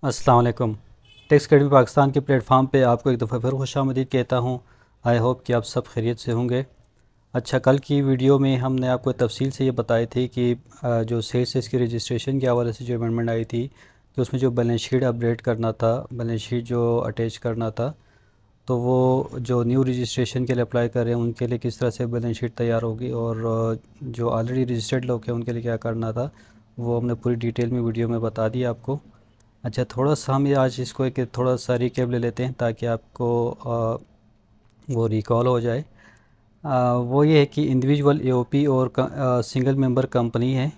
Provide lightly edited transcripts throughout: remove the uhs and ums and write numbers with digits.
अस्सलाम वालेकुम। Tax academy Pakistan के प्लेटफॉर्म पे आपको एक दफ़ा फिर खुशामदीद कहता हूँ। आई होप कि आप सब खैरियत से होंगे। अच्छा, कल की वीडियो में हमने आपको तफसील से ये बताई थी कि जो सेल्स की रजिस्ट्रेशन के हवाले से जो अमेंडमेंट आई थी कि उसमें जो बैलेंस शीट अपडेट करना था, बैलेंस शीट जो अटैच करना था, तो वो जो न्यू रजिस्ट्रेशन के लिए अप्लाई कर रहे हैं उनके लिए किस तरह से बैलेंस शीट तैयार होगी, और जो ऑलरेडी रजिस्टर्ड लोग हैं उनके लिए क्या करना था, वो हमने पूरी डिटेल में वीडियो में बता दी आपको। अच्छा, थोड़ा सा हम ये आज इसको एक थोड़ा सा रिकैप ले लेते हैं ताकि आपको वो रिकॉल हो जाए। वो ये है कि इंडिविजुअल एओपी और सिंगल मेंबर कंपनी है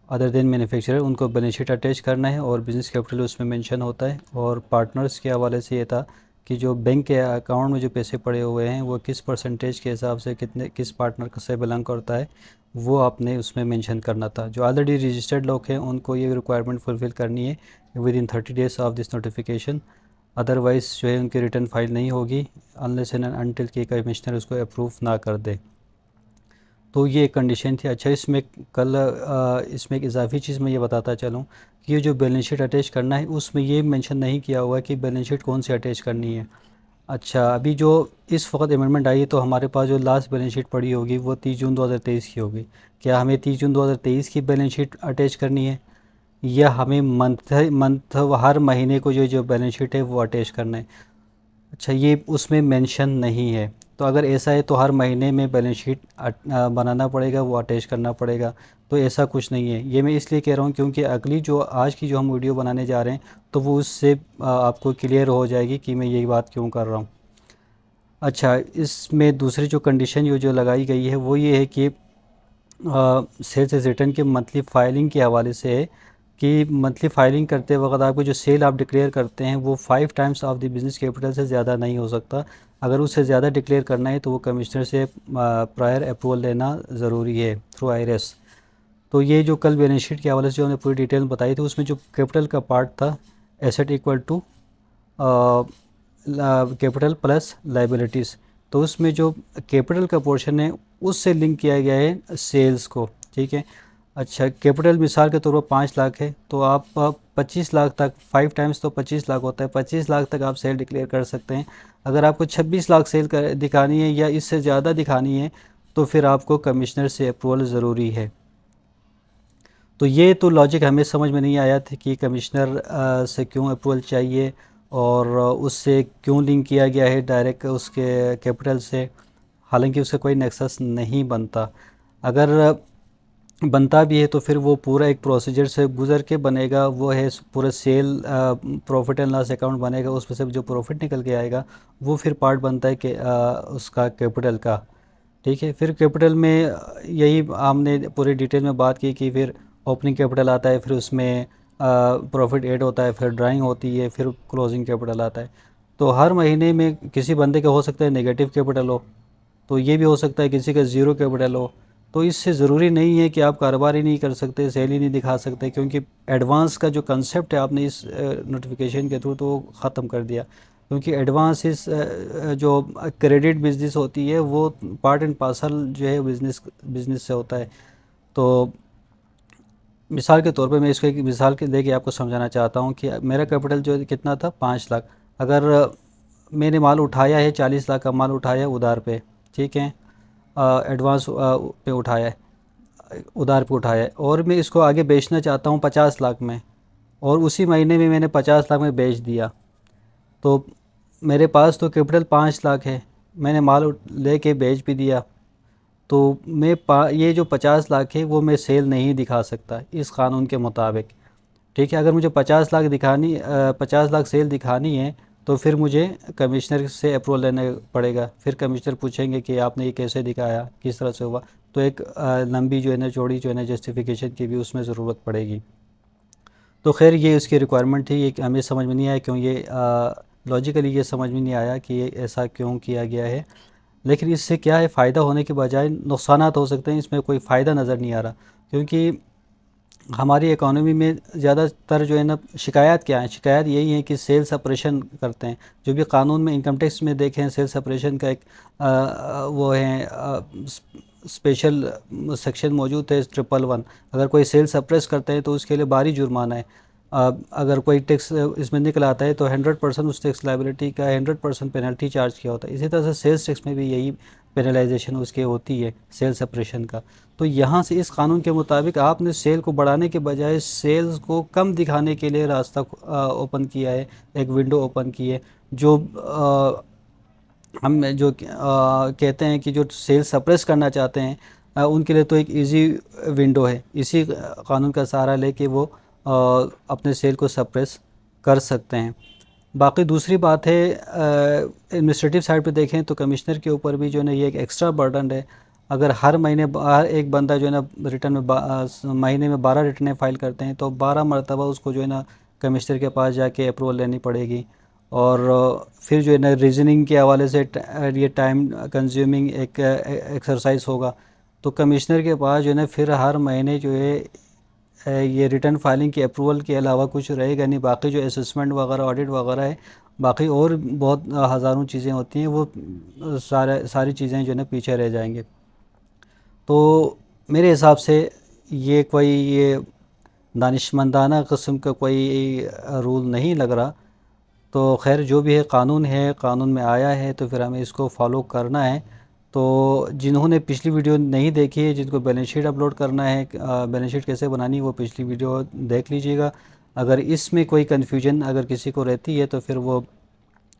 अदर देन मैन्युफैक्चरर, उनको बैलेंस शीट अटैच करना है और बिज़नेस कैपिटल उसमें मेंशन होता है। और पार्टनर्स के हवाले से ये था कि जो बैंक के अकाउंट में जो पैसे पड़े हुए हैं वो किस परसेंटेज के हिसाब से कितने किस पार्टनर से बिलोंग करता है, वो आपने उसमें मेंशन करना था। जो ऑलरेडी रजिस्टर्ड लोग हैं उनको ये रिक्वायरमेंट फुलफ़िल करनी है with in 30 days of this notification. Otherwise जो है उनकी रिटर्न फाइल नहीं होगी अनलेस एंड अनटिल कि कमिश्नर उसको अप्रूव ना कर दे। तो ये एक कंडीशन थी। अच्छा, इसमें कल इसमें एक इजाफी चीज़ मैं ये बताता चलूँ कि ये जो बैलेंस शीट अटैच करना है उसमें ये मेंशन नहीं किया हुआ कि बैलेंस शीट कौन सी अटैच करनी है। अच्छा, अभी जो इस वक्त अमेंडमेंट आई है तो हमारे पास जो लास्ट बैलेंस शीट पड़ी होगी वो 30 जून 2023 की होगी। क्या हमें 30 जून 2023 की बैलेंस शीट अटैच करनी है, या हमें मंथ हर महीने को जो जो बैलेंस शीट है वो अटैच करना है? अच्छा, ये उसमें मेंशन नहीं है। तो अगर ऐसा है तो हर महीने में बैलेंस शीट बनाना पड़ेगा, वो अटैच करना पड़ेगा। तो ऐसा कुछ नहीं है। ये मैं इसलिए कह रहा हूँ क्योंकि अगली जो आज की जो हम वीडियो बनाने जा रहे हैं तो वो उससे आपको क्लियर हो जाएगी कि मैं यही बात क्यों कर रहा हूँ। अच्छा, इसमें दूसरी जो कंडीशन जो लगाई गई है वो ये है कि सेल्स एज रिटर्न के मंथली फाइलिंग के हवाले से है कि मंथली फाइलिंग करते वक्त आपको जो सेल आप डिक्लेयर करते हैं वो 5 times of the business capital से ज़्यादा नहीं हो सकता। अगर उससे ज़्यादा डिक्लेयर करना है तो वो कमिश्नर से प्रायर अप्रूवल लेना ज़रूरी है थ्रू आईआरएस। तो ये जो कल बैलेंस शीट के हवाले से जो हमने पूरी डिटेल बताई थी उसमें जो कैपिटल का पार्ट था, asset equal to capital plus liabilities, तो उसमें जो कैपिटल का पोर्शन है उससे लिंक किया गया है सेल्स को। ठीक है। अच्छा, कैपिटल मिसाल के तौर पर 5 लाख है तो आप 25 लाख तक, 5 टाइम्स तो 25 लाख होता है, 25 लाख तक आप सेल डिक्लेयर कर सकते हैं। अगर आपको 26 लाख सेल दिखानी है या इससे ज़्यादा दिखानी है तो फिर आपको कमिश्नर से अप्रूवल ज़रूरी है। तो ये तो लॉजिक हमें समझ में नहीं आया था कि कमिश्नर से क्यों अप्रूवल चाहिए और उससे क्यों लिंक किया गया है डायरेक्ट उसके कैपिटल से, हालांकि उससे कोई नेक्सस नहीं बनता। अगर बनता भी है तो फिर वो पूरा एक प्रोसीजर से गुज़र के बनेगा, वो है पूरा sale profit and loss account बनेगा, उसमें से जो प्रॉफिट निकल के आएगा वो फिर पार्ट बनता है कि उसका कैपिटल का। ठीक है। फिर कैपिटल में यही हमने पूरी डिटेल में बात की कि फिर ओपनिंग कैपिटल आता है, फिर उसमें प्रॉफिट ऐड होता है, फिर ड्राइंग होती है, फिर क्लोजिंग कैपिटल आता है। तो हर महीने में किसी बंदे का हो सकता है नेगेटिव कैपिटल हो, तो ये भी हो सकता है किसी का ज़ीरो कैपिटल हो। तो इससे ज़रूरी नहीं है कि आप कारोबार ही नहीं कर सकते, सेल ही नहीं दिखा सकते, क्योंकि एडवांस का जो कंसेप्ट है आपने इस नोटिफिकेशन के थ्रू तो ख़त्म कर दिया। क्योंकि एडवांस इस जो क्रेडिट बिजनेस होती है वो पार्ट एंड पार्सल जो है बिजनेस से होता है। तो मिसाल के तौर पे मैं इसको एक मिसाल के देके आपको समझाना चाहता हूँ कि मेरा कैपिटल जो कितना था, 5 लाख। अगर मैंने माल उठाया है, 40 लाख का माल उठाया है उधार पे, ठीक है, एडवांस पे उठाया है, उधार पे उठाया है, और मैं इसको आगे बेचना चाहता हूँ 50 लाख में, और उसी महीने में मैंने 50 लाख में बेच दिया। तो मेरे पास तो कैपिटल 5 लाख है, मैंने माल लेके बेच भी दिया, तो मैं ये जो 50 लाख है वो मैं सेल नहीं दिखा सकता इस कानून के मुताबिक। ठीक है। अगर मुझे 50 लाख सेल दिखानी है तो फिर मुझे कमिश्नर से अप्रूवल लेना पड़ेगा। फिर कमिश्नर पूछेंगे कि आपने ये कैसे दिखाया, किस तरह से हुआ, तो एक लंबी जो है ना, चौड़ी जो है ना, जस्टिफिकेशन की भी उसमें ज़रूरत पड़ेगी। तो खैर ये उसकी रिक्वायरमेंट थी, ये हमें समझ में नहीं आया क्यों, ये लॉजिकली ये समझ में नहीं आया कि ये ऐसा क्यों किया गया है। लेकिन इससे क्या है, फ़ायदा होने के बजाय नुकसानात हो सकते हैं, इसमें कोई फ़ायदा नज़र नहीं आ रहा। क्योंकि हमारी इकोनॉमी में ज़्यादातर जो है ना, शिकायत क्या है, शिकायत यही है कि सेल सेपरेशन करते हैं। जो भी कानून में इनकम टैक्स में देखें, सेल सेपरेशन का एक वो है स्पेशल सेक्शन मौजूद है 111। अगर कोई सेल सप्रेस करते हैं तो उसके लिए भारी जुर्माना है। अगर कोई टैक्स इसमें निकल आता है तो 100% उस टैक्स लाइबिलिटी का 100% पेनल्टी चार्ज किया होता है। इसी तरह से सेल्स टैक्स में भी यही पेनलाइजेशन उसके होती है सेल सेपरेशन का। तो यहाँ से इस कानून के मुताबिक आपने सेल को बढ़ाने के बजाय सेल्स को कम दिखाने के लिए रास्ता ओपन किया है, एक विंडो ओपन की है। जो हम जो कहते हैं कि जो सेल सप्रेस करना चाहते हैं उनके लिए तो एक इजी विंडो है, इसी कानून का सहारा लेके वो अपने सेल को सप्रेस कर सकते हैं। बाकी दूसरी बात है एडमिनिस्ट्रेटिव साइड पे देखें तो कमिश्नर के ऊपर भी जो है ना ये एक एक्स्ट्रा बर्डन है। अगर हर महीने एक बंदा जो है ना रिटर्न में महीने में 12 रिटर्नें फाइल करते हैं तो 12 मरतबा उसको जो है ना कमिश्नर के पास जाके अप्रूवल लेनी पड़ेगी। और फिर जो है ना रीजनिंग के हवाले से ये टाइम कंज्यूमिंग एक एक्सरसाइज होगा। तो कमिश्नर के पास जो है ना फिर हर महीने जो है ये रिटर्न फाइलिंग के अप्रूवल के अलावा कुछ रहेगा नहीं। बाकी जो असेसमेंट वगैरह ऑडिट वगैरह है, बाकी और बहुत हज़ारों चीज़ें होती हैं, वो सारी चीज़ें जो है ना पीछे रह जाएंगे। तो मेरे हिसाब से ये दानिशमंदाना किस्म का कोई रूल नहीं लग रहा। तो खैर जो भी है कानून में आया है तो फिर हमें इसको फॉलो करना है। तो जिन्होंने पिछली वीडियो नहीं देखी है, जिनको बैलेंस शीट अपलोड करना है, बैलेंस शीट कैसे बनानी है, वो पिछली वीडियो देख लीजिएगा। अगर इसमें कोई कन्फ्यूजन अगर किसी को रहती है तो फिर वो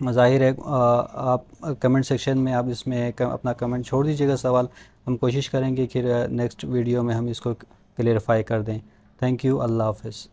ज़ाहिर है आप कमेंट सेक्शन में आप इसमें अपना कमेंट छोड़ दीजिएगा सवाल। हम कोशिश करेंगे कि नेक्स्ट वीडियो में हम इसको क्लियरफाई कर दें। Thank you. अल्लाह हाफ़िज़।